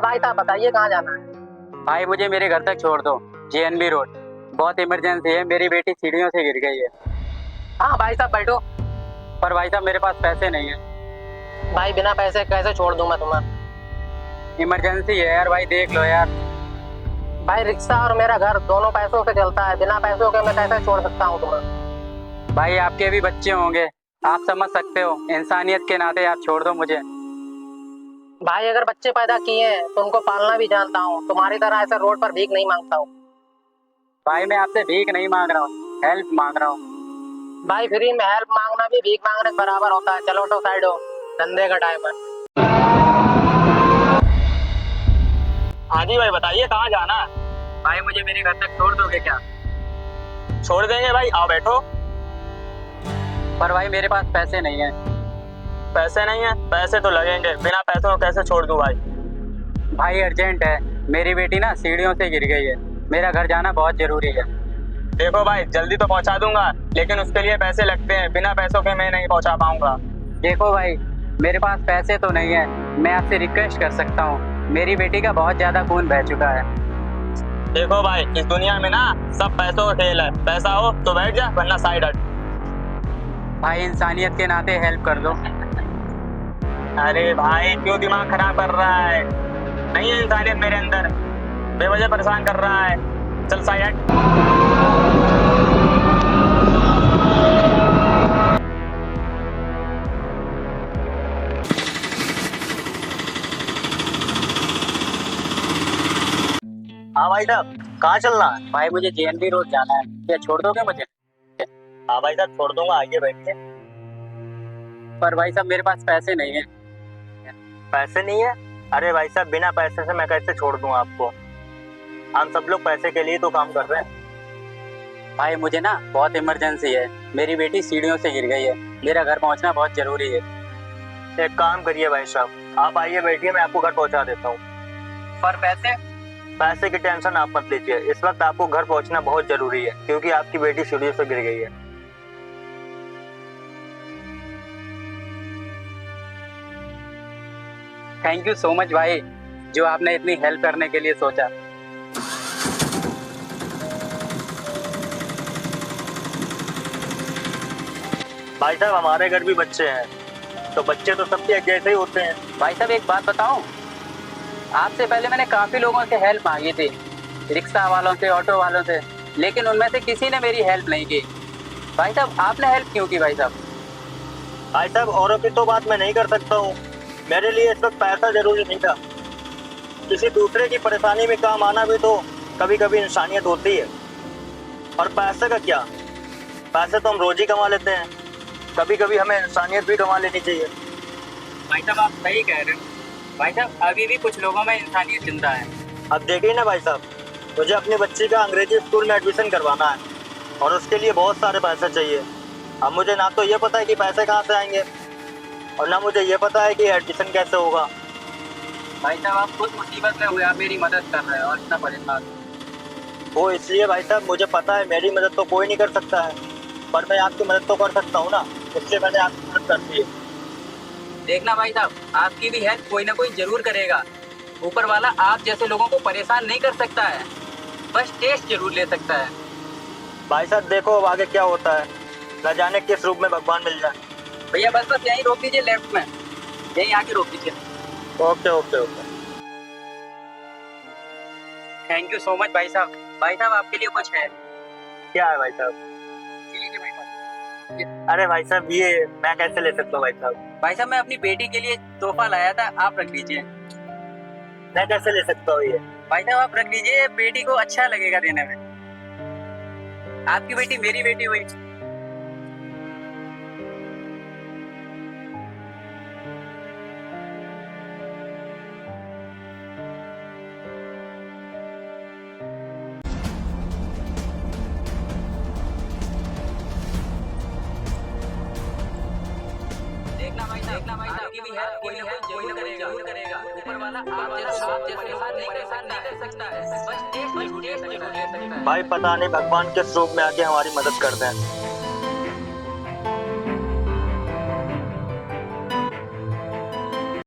भाई साहब बताइए कहाँ जाना है। भाई मुझे मेरे घर तक छोड़ दो, JNB रोड। बहुत इमरजेंसी है, मेरी बेटी सीढ़ियों से गिर गई है। हाँ भाई साहब बैठो। पर भाई साहब मेरे पास पैसे नहीं है। भाई बिना पैसे कैसे छोड़ दूं मैं तुम्हें। इमरजेंसी है यार भाई, देख लो यार। भाई रिक्शा और मेरा घर दोनों पैसों से चलता है, बिना पैसों के मैं कैसे छोड़ सकता हूँ तुम्हें। भाई आपके भी बच्चे होंगे, आप समझ सकते हो, इंसानियत के नाते आप छोड़ दो मुझे। भाई अगर बच्चे पैदा किए हैं तो उनको पालना भी जानता हूँ, तुम्हारी तरह ऐसे रोड पर भीख नहीं मांगता हूँ। भाई मैं आपसे भीख नहीं मांग रहा हूँ, हेल्प मांग रहा हूँ। भाई फ्री में हेल्प मांगना भी भीख मांगने के बराबर होता है। चलो तो साइड हो, धंधे का टाइम है। हाँ जी भाई बताइए कहाँ जाना है। भाई मुझे मेरे घर तक छोड़ दोगे क्या? छोड़ देंगे भाई, आओ बैठो। पर भाई मेरे पास पैसे नहीं है। पैसे नहीं है? पैसे तो लगेंगे, बिना पैसों को कैसे छोड़ दूं भाई। भाई अर्जेंट है, मेरी बेटी ना सीढ़ियों से गिर गई है, मेरा घर जाना बहुत जरूरी है। देखो भाई जल्दी तो पहुंचा दूंगा, लेकिन उसके लिए पैसे लगते हैं, बिना पैसों के मैं नहीं पहुंचा पाऊंगा। देखो भाई मेरे पास पैसे तो नहीं है, मैं आपसे रिक्वेस्ट कर सकता हूँ, मेरी बेटी का बहुत ज्यादा खून बह चुका है। देखो भाई इस दुनिया में ना सब पैसों का खेल है, पैसा हो तो बैठ जा वरना साइड हट। भाई इंसानियत के नाते हेल्प कर दो। अरे भाई क्यों दिमाग खराब कर रहा है? नहीं है इंसानियत मेरे अंदर, बेवजह परेशान कर रहा है। चल साइड हट। हाँ भाई साहब कहाँ चलना है? भाई मुझे JNB रोड जाना है, क्या छोड़ दोगे मुझे? हाँ भाई साहब छोड़ दूंगा, आइए बैठिए। पर भाई साहब मेरे पास पैसे नहीं है। पैसे नहीं है? अरे भाई साहब बिना पैसे से मैं कैसे छोड़ दूं आपको? हम सब लोग पैसे के लिए तो काम कर रहे हैं। भाई मुझे ना बहुत इमरजेंसी है, मेरी बेटी सीढ़ियों से गिर गई है, मेरा घर पहुंचना बहुत जरूरी है। एक काम करिए भाई साहब, आप आइए बैठिए, मैं आपको घर पहुंचा देता हूँ। पर पैसे? पैसे की टेंशन आप मत लीजिए, इस वक्त आपको घर पहुंचना बहुत जरूरी है, क्योंकि आपकी बेटी सीढ़ियों से गिर गई है। थैंक यू सो मच भाई, जो आपने इतनी हेल्प करने के लिए सोचा। भाई साहब हमारे घर भी बच्चे हैं, तो बच्चे तो सबके एक जैसे ही होते हैं। भाई साहब एक बात बताऊं, आपसे पहले मैंने काफी लोगों से हेल्प मांगी थी, रिक्शा वालों से, ऑटो वालों से, लेकिन उनमें से किसी ने मेरी हेल्प नहीं की। भाई साहब आपने हेल्प क्यों की भाई साहब? भाई साहब औरों की तो बात मैं नहीं कर सकता हूँ, मेरे लिए इस वक्त पैसा जरूरी नहीं था। किसी दूसरे की परेशानी में काम आना भी तो कभी कभी इंसानियत होती है। और पैसे का क्या, पैसे तो हम रोज ही कमा लेते हैं, कभी कभी हमें इंसानियत भी कमा लेनी चाहिए। भाई साहब आप सही कह रहे हो, भाई साहब अभी भी कुछ लोगों में इंसानियत जिंदा है। अब देखिए ना भाई साहब, मुझे अपनी बच्ची का अंग्रेजी स्कूल में एडमिशन करवाना है और उसके लिए बहुत सारे पैसे चाहिए। अब मुझे ना तो ये पता है कि पैसे कहाँ से आएंगे, और ना मुझे ये पता है कि एडमिशन कैसे होगा। भाई साहब आप खुद मुसीबत में हुए, आप मेरी मदद कर रहे हो और इतना परेशान। वो इसलिए भाई साहब मुझे पता है मेरी मदद तो कोई नहीं कर सकता है, पर मैं आपकी मदद तो कर सकता हूँ ना, इसलिए मैंने आपकी मदद कर दी है। देखना भाई साहब आपकी भी हेल्प कोई ना कोई जरूर करेगा, ऊपर वाला आप जैसे लोगों को परेशान नहीं कर सकता है, बस टेस्ट जरूर ले सकता है। भाई साहब देखो अब आगे क्या होता है, न जाने किस रूप में भगवान मिल जाए। भैया बस बस यहीं रोक दीजिए, लेफ्ट में यहीं आके रोक दीजिए। Okay okay okay. Thank you so much भाई साहब। भाई साहब आपके लिए कुछ है? क्या है भाई साहब? लीजिए भाई साहब। अरे भाई साहब ये मैं कैसे ले सकता हूँ भाई साहब? भाई साहब मैं अपनी बेटी के लिए तोहफा लाया था, आप रख लीजिए। मैं कैसे ले सकता हूँ ये? भाई साहब आप रख लीजिए, बेटी को अच्छा लगेगा देने में, आपकी बेटी मेरी बेटी हुई। देखना भाई साहब आपकी भी हेल्प कोई ना कोई जरूर करेगा, ऊपर वाला आप जैसे परेशान नहीं कर सकता है, बस टेस्ट जरूर ले सकता है। भाई पता नहीं भगवान किस रूप में आके हमारी मदद करते हैं।